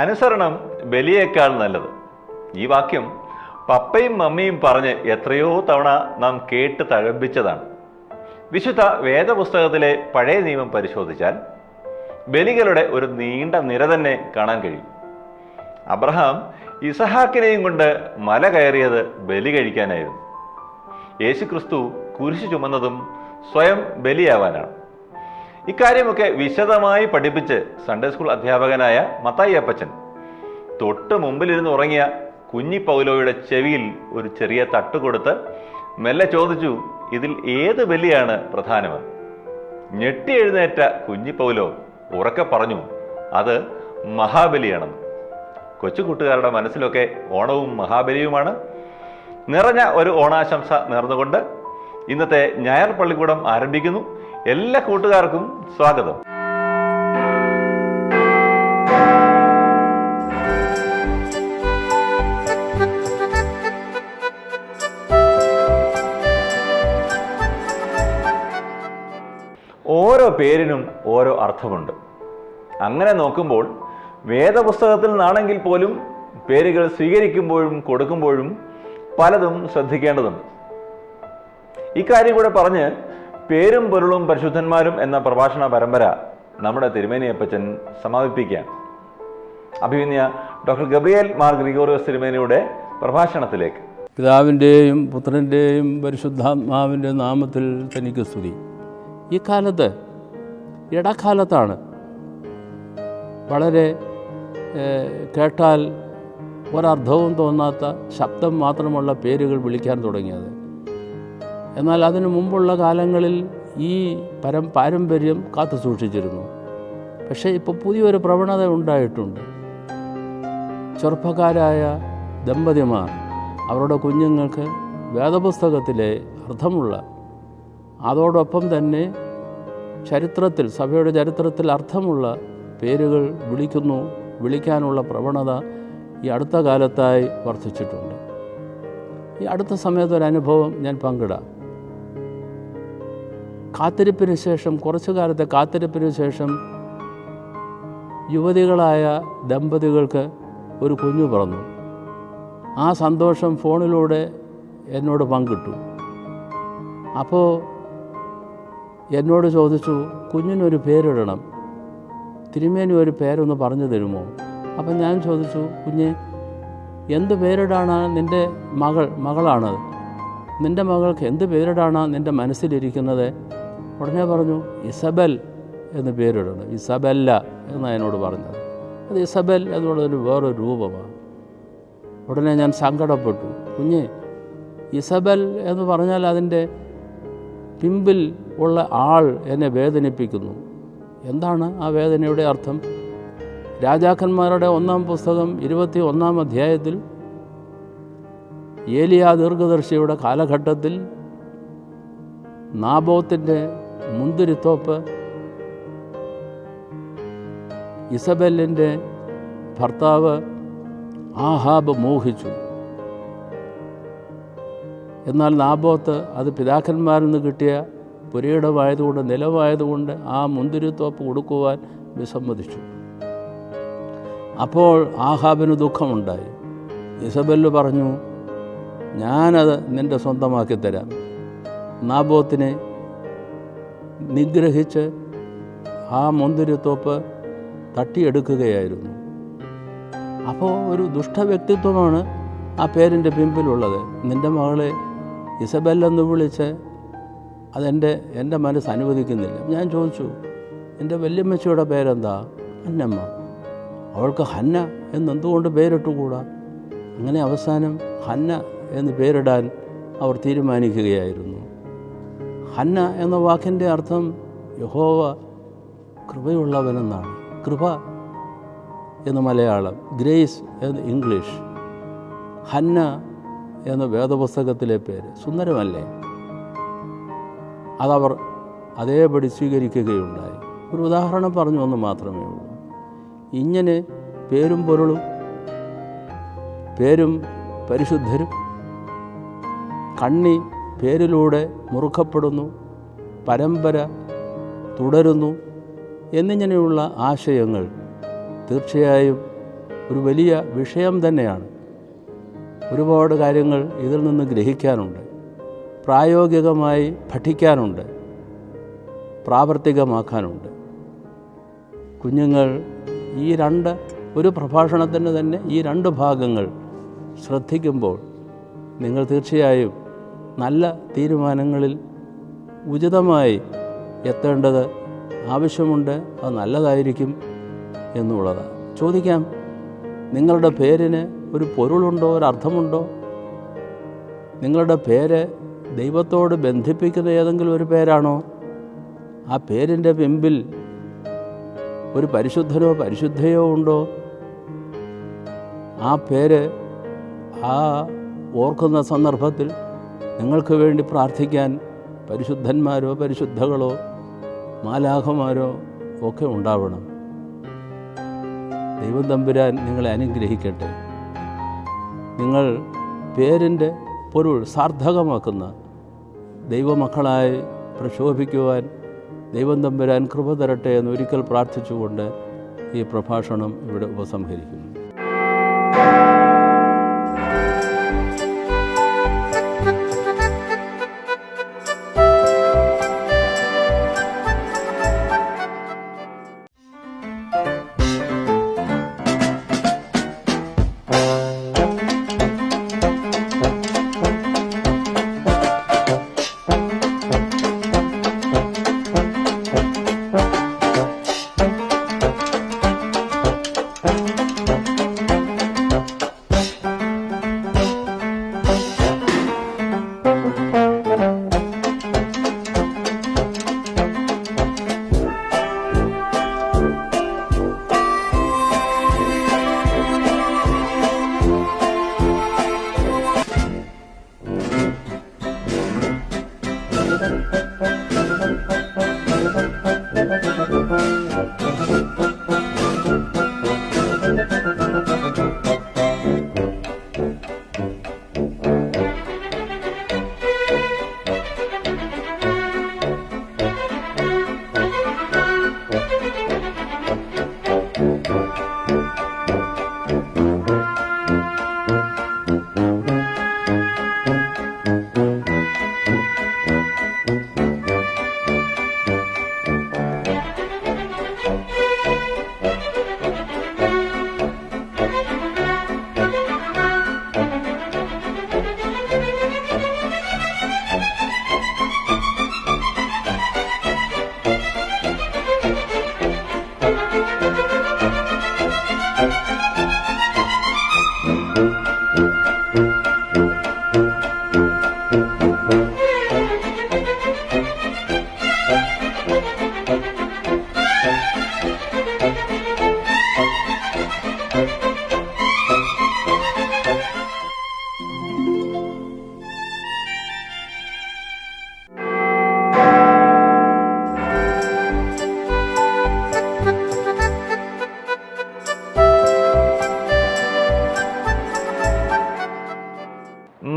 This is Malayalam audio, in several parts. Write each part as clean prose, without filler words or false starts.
അനുസരണം ബലിയേക്കാൾ നല്ലത്. ഈ വാക്യം പപ്പയും മമ്മിയും പറഞ്ഞ് എത്രയോ തവണ നാം കേട്ട് തഴമ്പിച്ചതാണ്. വിശുദ്ധ വേദപുസ്തകത്തിലെ പഴയ നിയമം പരിശോധിച്ചാൽ ബലികളുടെ ഒരു നീണ്ട നിര തന്നെ കാണാൻ കഴിയും. അബ്രഹാം ഇസഹാക്കിനെയും കൊണ്ട് മല കയറിയത് ബലി കഴിക്കാനായിരുന്നു. യേശുക്രിസ്തു കുരിശു ചുമന്നതും സ്വയം ബലിയാവാനാണ്. ഇക്കാര്യമൊക്കെ വിശദമായി പഠിപ്പിച്ച് സൺഡേ സ്കൂൾ അധ്യാപകനായ മത്തായി അപ്പച്ചൻ തൊട്ട് മുമ്പിലിരുന്ന് ഉറങ്ങിയ കുഞ്ഞി പൗലോയുടെ ചെവിയിൽ ഒരു ചെറിയ തട്ട് കൊടുത്ത് മെല്ലെ ചോദിച്ചു, ഇതിൽ ഏത് ബലിയാണ് പ്രധാനമെന്ന്. ഞെട്ടി എഴുന്നേറ്റ കുഞ്ഞി പൗലോ ഉറക്കെ പറഞ്ഞു, അത് മഹാബലിയാണെന്ന്. കൊച്ചുകൂട്ടുകാരുടെ മനസ്സിലൊക്കെ ഓണവും മഹാബലിയുമാണ്. നിറഞ്ഞ ഒരു ഓണാശംസ നേർന്നുകൊണ്ട് ഇന്നത്തെ ഞായർ പള്ളിക്കൂടം ആരംഭിക്കുന്നു. എല്ലാ കൂട്ടുകാർക്കും സ്വാഗതം. ഓരോ പേരിനും ഓരോ അർത്ഥമുണ്ട്. അങ്ങനെ നോക്കുമ്പോൾ വേദപുസ്തകത്തിൽ നിന്നാണെങ്കിൽ പോലും പേരുകൾ സ്വീകരിക്കുമ്പോഴും കൊടുക്കുമ്പോഴും പലതും ശ്രദ്ധിക്കേണ്ടതുണ്ട്. ഇക്കാര്യം കൂടെ പറഞ്ഞ് പേരും പൊരുളും പരിശുദ്ധന്മാരും എന്ന പ്രഭാഷണ പരമ്പര നമ്മുടെ തിരുമേനിയപ്പച്ചൻ സമാപിപ്പിക്കുകയാണ്. അഭിമന്യ ഡോക്ടർ ഗബ്രിയേൽ മാർ ഗ്രിഗോറിയോസ് തിരുമേനിയുടെ പ്രഭാഷണത്തിലേക്ക്. പിതാവിൻ്റെയും പുത്രൻ്റെയും പരിശുദ്ധാത്മാവിൻ്റെ നാമത്തിൽ തനിക്ക് സ്തുതി. ഈ കാലത്ത് ഇടക്കാലത്താണ് വളരെ കേട്ടാൽ ഒരർത്ഥവും തോന്നാത്ത ശബ്ദം മാത്രമുള്ള പേരുകൾ വിളിക്കാൻ തുടങ്ങിയത്. എന്നാൽ അതിനു മുമ്പുള്ള കാലങ്ങളിൽ ഈ പാരമ്പര്യം കാത്തു സൂക്ഷിച്ചിരുന്നു. പക്ഷേ ഇപ്പോൾ പുതിയൊരു പ്രവണത ഉണ്ടായിട്ടുണ്ട്. ചെറുപ്പക്കാരായ ദമ്പതിമാർ അവരുടെ കുഞ്ഞുങ്ങൾക്ക് വേദപുസ്തകത്തിലെ അർത്ഥമുള്ള, അതോടൊപ്പം തന്നെ ചരിത്രത്തിൽ, സഭയുടെ ചരിത്രത്തിൽ അർത്ഥമുള്ള പേരുകൾ വിളിക്കാനുള്ള പ്രവണത ഈ അടുത്ത കാലത്തായി വർദ്ധിച്ചിട്ടുണ്ട്. ഈ അടുത്ത സമയത്തൊരനുഭവം ഞാൻ പങ്കിടാം. കാത്തിരിപ്പിന് ശേഷം, കുറച്ചു കാലത്തെ കാത്തിരിപ്പിന് ശേഷം യുവതികളായ ദമ്പതികൾക്ക് ഒരു കുഞ്ഞു പിറന്നു. ആ സന്തോഷം ഫോണിലൂടെ എന്നോട് പങ്കിട്ടു. അപ്പോൾ എന്നോട് ചോദിച്ചു, കുഞ്ഞിനൊരു പേരിടണം, തിരുമേനി ഒരു പേരൊന്ന് പറഞ്ഞു തരുമോ? അപ്പം ഞാൻ ചോദിച്ചു, കുഞ്ഞെ എന്ത് പേരിടാണ് നിൻ്റെ മകളാണ്, നിൻ്റെ മകൾക്ക് എന്ത് പേരിടാണ് നിൻ്റെ മനസ്സിലിരിക്കുന്നത്? ഉടനെ പറഞ്ഞു, ഇസബൽ എന്ന് പേരിടണം. ഇസബല്ല എന്നാണ് എന്നോട് പറഞ്ഞത്. അത് ഇസബൽ എന്നുള്ളതൊരു വേറൊരു രൂപമാണ്. ഉടനെ ഞാൻ സങ്കടപ്പെട്ടു. കുഞ്ഞെ, ഇസബൽ എന്ന് പറഞ്ഞാൽ അതിൻ്റെ പിമ്പിൽ ഉള്ള ആൾ എന്നെ വേദനിപ്പിക്കുന്നു. എന്താണ് ആ വേദനയുടെ അർത്ഥം? രാജാക്കന്മാരുടെ 1-ാം പുസ്തകം 21-ാം അധ്യായത്തിൽ ഏലിയാ ദീർഘദർശിയുടെ കാലഘട്ടത്തിൽ നാബോത്തിൻ്റെ മുന്തിരിത്തോപ്പ് ഇസബെല്ലിൻ്റെ ഭർത്താവ് ആഹാബ് മോഹിച്ചു. എന്നാൽ നാബോത്ത് അത് പിതാക്കന്മാരിൽ നിന്ന് കിട്ടിയ പുരയിടമായതുകൊണ്ട്, നിലമായതുകൊണ്ട് ആ മുന്തിരിത്തോപ്പ് കൊടുക്കുവാൻ വിസമ്മതിച്ചു. അപ്പോൾ ആഹാബിന് ദുഃഖമുണ്ടായി. ഇസബെല്ല് പറഞ്ഞു, ഞാനത് നിൻ്റെ സ്വന്തമാക്കി തരാം. നാബോത്തിനെ നിഗ്രഹിച്ച് ആ മുന്തിരിത്തോപ്പ് തട്ടിയെടുക്കുകയായിരുന്നു. അപ്പോൾ ഒരു ദുഷ്ടവ്യക്തിത്വമാണ് ആ പേരിൻ്റെ പിമ്പിലുള്ളത്. നിൻ്റെ മകളെ ഇസബെല്ലെന്ന് വിളിച്ച് എൻ്റെ മനസ്സ് അനുവദിക്കുന്നില്ല. ഞാൻ ചോദിച്ചു, എൻ്റെ വല്യമ്മച്ചിയുടെ പേരെന്താ? അന്നമ്മ. അവൾക്ക് ഹന്ന എന്നെന്തുകൊണ്ട് പേരിട്ടുകൂടാ? അങ്ങനെ അവസാനം ഹന്ന എന്ന് പേരിടാൻ അവർ തീരുമാനിക്കുകയായിരുന്നു. ഹന്ന എന്ന വാക്കിൻ്റെ അർത്ഥം യഹോവ കൃപയുള്ളവനെന്നാണ്. കൃപ എന്ന് മലയാളം, ഗ്രേസ് എന്ന് ഇംഗ്ലീഷ്. ഹന്ന എന്ന വേദപുസ്തകത്തിലെ പേര് സുന്ദരമല്ലേ? അതവർ അതേപടി സ്വീകരിക്കുകയുണ്ടായി. ഒരു ഉദാഹരണം പറഞ്ഞു എന്ന് മാത്രമേ ഉള്ളൂ. ഇങ്ങനെ പേരും പൊരുളും, പേരും പരിശുദ്ധരും, കണ്ണി പേരിലൂടെ മുറുക്കപ്പെടുന്നു, പരമ്പര തുടരുന്നു എന്നിങ്ങനെയുള്ള ആശയങ്ങൾ തീർച്ചയായും ഒരു വലിയ വിഷയം തന്നെയാണ്. ഒരുപാട് കാര്യങ്ങൾ ഇതിൽ നിന്ന് ഗ്രഹിക്കാനുണ്ട്, പ്രായോഗികമായി പഠിക്കാനുണ്ട്, പ്രാവർത്തികമാക്കാനുണ്ട്. കുഞ്ഞുങ്ങൾ ഒരു പ്രഭാഷണത്തിന് തന്നെ ഈ 2 ഭാഗങ്ങൾ ശ്രദ്ധിക്കുമ്പോൾ നിങ്ങൾ തീർച്ചയായും നല്ല തീരുമാനങ്ങളിൽ ഉചിതമായി എത്തേണ്ടത് ആവശ്യമുണ്ട്. അത് നല്ലതായിരിക്കും എന്നുള്ളതാണ്. ചോദിക്കാം, നിങ്ങളുടെ പേരിന് ഒരു പൊരുളുണ്ടോ, ഒരർത്ഥമുണ്ടോ? നിങ്ങളുടെ പേര് ദൈവത്തോട് ബന്ധിപ്പിക്കുന്ന ഏതെങ്കിലും ഒരു പേരാണോ? ആ പേരിൻ്റെ പിമ്പിൽ ഒരു പരിശുദ്ധനോ പരിശുദ്ധയോ ഉണ്ടോ? ആ പേര് ഓർക്കുന്ന സന്ദർഭത്തിൽ നിങ്ങൾക്ക് വേണ്ടി പ്രാർത്ഥിക്കാൻ പരിശുദ്ധന്മാരോ പരിശുദ്ധകളോ മാലാഖമാരോ ഒക്കെ ഉണ്ടാവണം. ദൈവം തമ്പുരാൻ നിങ്ങളെ അനുഗ്രഹിക്കട്ടെ. നിങ്ങൾ പേരിൻ്റെ പൊരുൾ സാർത്ഥകമാക്കുന്ന ദൈവമക്കളായി പ്രശോഭിക്കുവാൻ ദൈവം തമ്പുരാൻ കൃപ തരട്ടെ എന്ന് ഒരിക്കൽ പ്രാർത്ഥിച്ചുകൊണ്ട് ഈ പ്രഭാഷണം ഇവിടെ ഉപസംഹരിക്കുന്നു.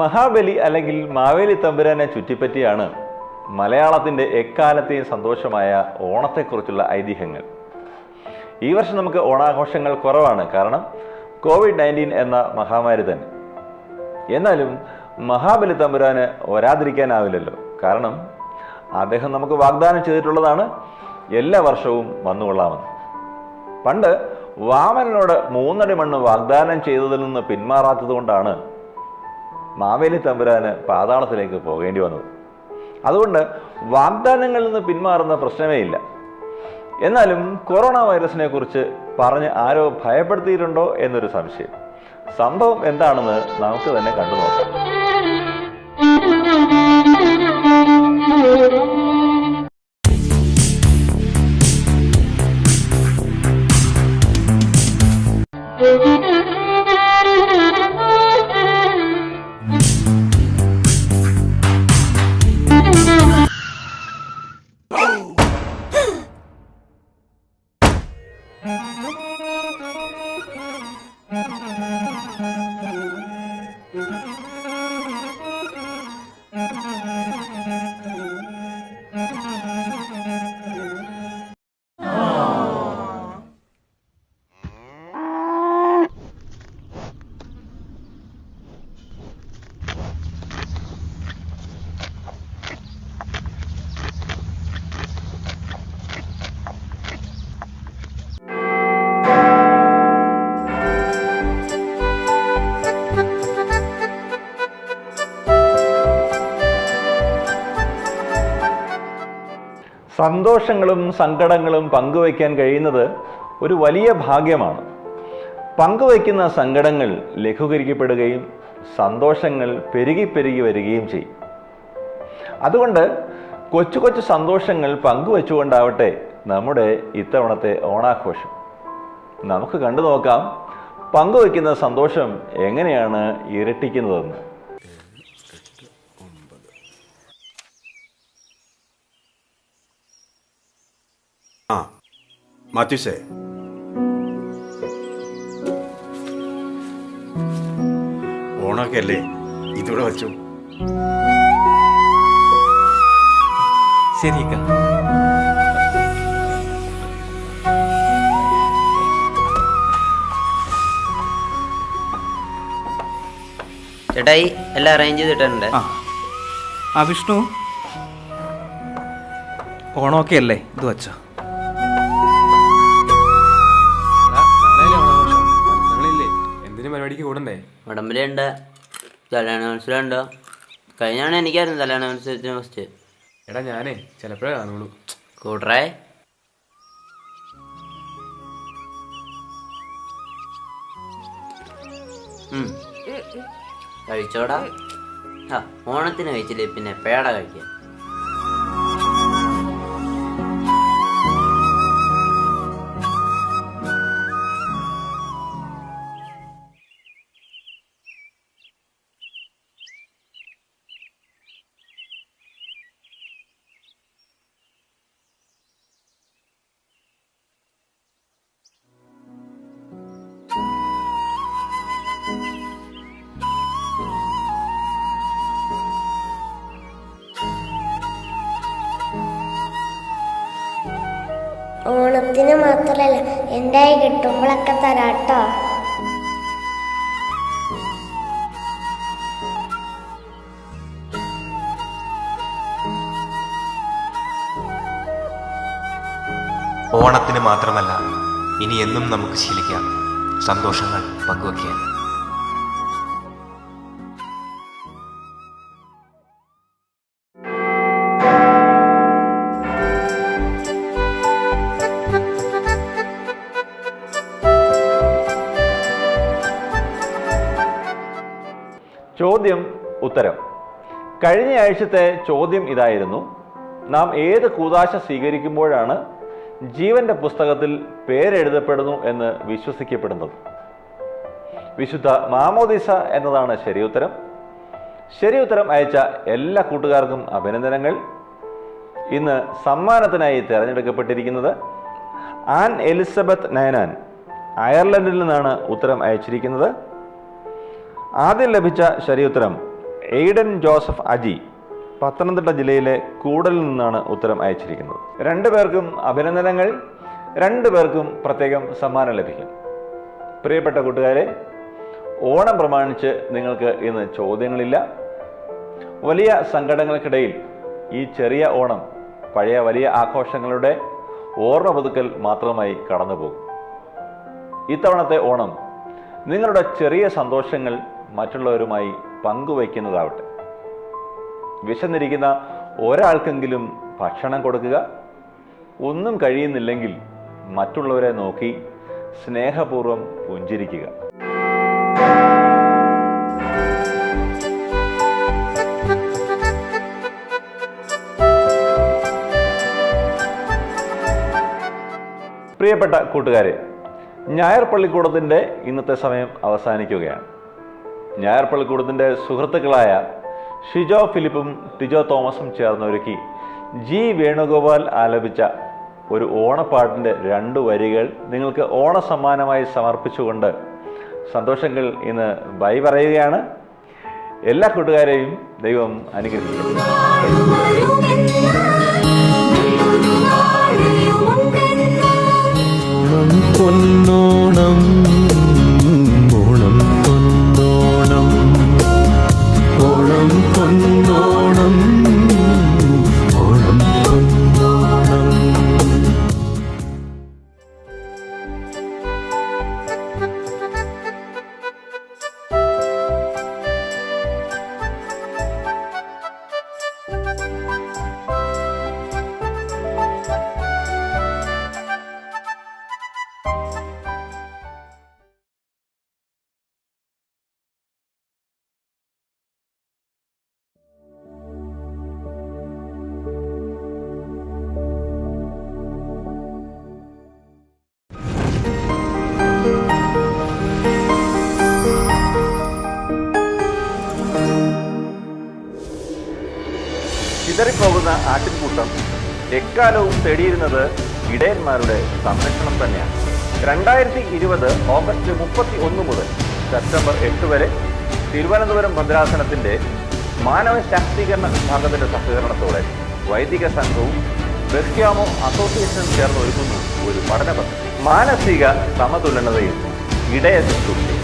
മഹാബലി അല്ലെങ്കിൽ മാവേലി തമ്പുരാനെ ചുറ്റിപ്പറ്റിയാണ് മലയാളത്തിൻ്റെ എക്കാലത്തെയും സന്തോഷമായ ഓണത്തെക്കുറിച്ചുള്ള ഐതിഹ്യങ്ങൾ. ഈ വർഷം നമുക്ക് ഓണാഘോഷങ്ങൾ കുറവാണ്, കാരണം COVID-19 എന്ന മഹാമാരി തന്നെ. എന്നാലും മഹാബലി തമ്പുരാന് വരാതിരിക്കാനാവില്ലല്ലോ, കാരണം അദ്ദേഹം നമുക്ക് വാഗ്ദാനം ചെയ്തിട്ടുള്ളതാണ് എല്ലാ വർഷവും വന്നുകൊള്ളാമെന്ന്. പണ്ട് വാമനനോട് 3 അടി മണ്ണ് വാഗ്ദാനം ചെയ്തതിൽ നിന്ന് പിന്മാറാത്തത് കൊണ്ടാണ് മാവേലി തമ്പുരാന് പാതാളത്തിലേക്ക് പോകേണ്ടി വന്നത്. അതുകൊണ്ട് വാഗ്ദാനങ്ങളിൽ നിന്ന് പിന്മാറുന്ന പ്രശ്നമേ ഇല്ല. എന്നാലും കൊറോണ വൈറസിനെ കുറിച്ച് പറഞ്ഞ് ആരോ ഭയപ്പെടുത്തിയിട്ടുണ്ടോ എന്നൊരു സംശയം. സംഭവം എന്താണെന്ന് നമുക്ക് തന്നെ കണ്ടു നോക്കാം. സന്തോഷങ്ങളും സങ്കടങ്ങളും പങ്കുവയ്ക്കാൻ കഴിയുന്നത് ഒരു വലിയ ഭാഗ്യമാണ്. പങ്കുവയ്ക്കുന്ന സങ്കടങ്ങൾ ലഘൂകരിക്കപ്പെടുകയും സന്തോഷങ്ങൾ പെരുകി വരികയും ചെയ്യും. അതുകൊണ്ട് കൊച്ചു കൊച്ചു സന്തോഷങ്ങൾ പങ്കുവെച്ചുകൊണ്ടാവട്ടെ നമ്മുടെ ഇത്തവണത്തെ ഓണാഘോഷം. നമുക്ക് കണ്ടു നോക്കാം പങ്കുവയ്ക്കുന്ന സന്തോഷം എങ്ങനെയാണ് ഇരട്ടിക്കുന്നതെന്ന്. മാത്യുസേ, ഓണമൊക്കെ അല്ലേ, ഇതൂടെ വച്ചു. ശരി. ചേട്ടായി എല്ലാം അറേഞ്ച് ചെയ്തിട്ടുണ്ട്. ആ വിഷ്ണു, ഓണമൊക്കെ അല്ലേ, ഇത് വച്ചോ. എന്തിനും പരിപാടിക്ക് കൂടണ്ടേ? ഉടമ്പലുണ്ട്, കല്യാണ മത്സരമുണ്ടോ? കഴിഞ്ഞാണ് എനിക്കായിരുന്നു കല്യാണ മത്സരത്തിന് ഫസ്റ്റ്. എടാ ഞാനേ ചിലപ്പോഴേ കാണുള്ളൂ. കൂട്ടറേ കഴിച്ചോടാ. ഓണത്തിന് കഴിച്ചില്ലേ പിന്നെ എപ്പോഴാടാ കഴിക്കുക? ഓണത്തിന് മാത്രല്ല, എൻ്റെ കിട്ടുമ്പോഴൊക്കെ തരാട്ടോ. ഓണത്തിന് മാത്രമല്ല, ഇനി എന്നും നമുക്ക് ശീലിക്കാം സന്തോഷങ്ങൾ പങ്കുവയ്ക്കാൻ. ചോദ്യം ഉത്തരം. കഴിഞ്ഞ ആഴ്ചത്തെ ചോദ്യം ഇതായിരുന്നു: നാം ഏത് കൂദാശ സ്വീകരിക്കുമ്പോഴാണ് ജീവന്റെ പുസ്തകത്തിൽ പേരെഴുതപ്പെടുന്നു എന്ന് വിശ്വസിക്കപ്പെടുന്നത്? വിശുദ്ധ മാമോദിസ എന്നതാണ് ശരിയുത്തരം. ശരിയുത്തരം അയച്ച എല്ലാ കൂട്ടുകാർക്കും അഭിനന്ദനങ്ങൾ. ഇന്ന് സമ്മാനത്തിനായി തിരഞ്ഞെടുക്കപ്പെട്ടിരിക്കുന്നത് ആൻ എലിസബത്ത് നയനാൻ, അയർലൻഡിൽ നിന്നാണ് ഉത്തരം അയച്ചിരിക്കുന്നത്. ആദ്യം ലഭിച്ച ശരിയുത്തരം എയ്ഡൻ ജോസഫ് അജി, പത്തനംതിട്ട ജില്ലയിലെ കൂടലിൽ നിന്നാണ് ഉത്തരം അയച്ചിരിക്കുന്നത്. രണ്ടുപേർക്കും അഭിനന്ദനങ്ങൾ. രണ്ടുപേർക്കും പ്രത്യേകം സമ്മാനം ലഭിക്കും. പ്രിയപ്പെട്ട കൂട്ടുകാരെ, ഓണം പ്രമാണിച്ച് നിങ്ങൾക്ക് ഇന്ന് ചോദ്യങ്ങളില്ല. വലിയ സങ്കടങ്ങൾക്കിടയിൽ ഈ ചെറിയ ഓണം പഴയ വലിയ ആഘോഷങ്ങളുടെ ഓർമ്മ പുതുക്കൽ മാത്രമായി കടന്നുപോകും. ഇത്തവണത്തെ ഓണം നിങ്ങളുടെ ചെറിയ സന്തോഷങ്ങൾ മറ്റുള്ളവരുമായി പങ്കുവയ്ക്കുന്നതാവട്ടെ. വിശന്നിരിക്കുന്ന ഒരാൾക്കെങ്കിലും ഭക്ഷണം കൊടുക്കുക. ഒന്നും കഴിയുന്നില്ലെങ്കിൽ മറ്റുള്ളവരെ നോക്കി സ്നേഹപൂർവ്വം പുഞ്ചിരിക്കുക. പ്രിയപ്പെട്ട കൂട്ടുകാരെ, ഞായർ പള്ളിക്കൂടത്തിൻ്റെ ഇന്നത്തെ സമയം അവസാനിക്കുകയാണ്. ഞായർ പള്ളിക്കൂടത്തിൻ്റെ സുഹൃത്തുക്കളായ ഷിജോ ഫിലിപ്പും ടിജോ തോമസും ചേർന്നൊരുക്കി ജി വേണുഗോപാൽ ആലപിച്ച ഒരു ഓണപ്പാട്ടിൻ്റെ 2 വരികൾ നിങ്ങൾക്ക് ഓണസമ്മാനമായി സമർപ്പിച്ചുകൊണ്ട് സന്തോഷങ്ങൾ ഇന്ന് ബൈ പറയുകയാണ്. എല്ലാ കൂട്ടുകാരെയും ദൈവം അനുഗ്രഹിക്കും. പൊന്നോണം ഓണം പൊന്നോണം ഓണം പൊന്നോണം ഓണം പൊന്നോണം. പോകുന്ന ആട്ടിൻകൂട്ടം എക്കാലവും തേടിയിരുന്നത് ഇടയന്മാരുടെ സംരക്ഷണം തന്നെയാണ്. 2020 ഓഗസ്റ്റ് 31 മുതൽ സെപ്റ്റംബർ 8 വരെ തിരുവനന്തപുരം ഭദ്രാസനത്തിന്റെ മാനവ ശാക്തീകരണ വിഭാഗത്തിന്റെ സഹകരണത്തോടെ വൈദിക സംഘവും ബെർഷ്യാമോ അസോസിയേഷനും ചേർന്ന് ഒരുക്കുന്നു ഒരു പഠന പദ്ധതി. മാനസിക സമതുലനതയും ഇടയ ശുശ്രൂഷയും.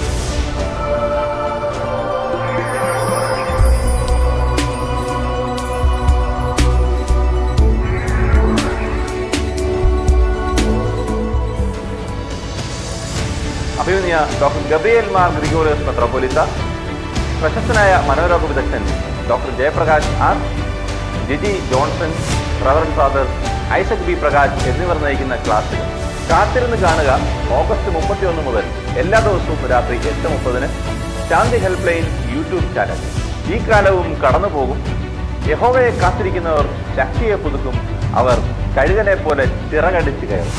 അഭിമന്യ ഡോക്ടർ ഗബ്രിയേൽ മാർ ഗ്രിഗോറിയോസ് മെത്രോപൊലിത്ത, പ്രശസ്തനായ മനോരോഗ വിദഗ്ധൻ doctor Jayaprakash R, Jiji Johnson, reverend father Isaac B Prakash എന്നിവർ നയിക്കുന്ന ക്ലാസുകൾ കാത്തിരുന്ന് കാണുക. ഓഗസ്റ്റ് 31 മുതൽ എല്ലാ ദിവസവും രാത്രി 8:30 ശാന്തി ഹെൽപ്പ് ലൈൻ യൂട്യൂബ് ചാനൽ. ഈ കാലവും കടന്നുപോകും. യഹോവയെ കാത്തിരിക്കുന്നവർ ശക്തിയെ പുതുക്കും. അവർ കഴുകനെ പോലെ ചിറകടിച്ച് കയറും.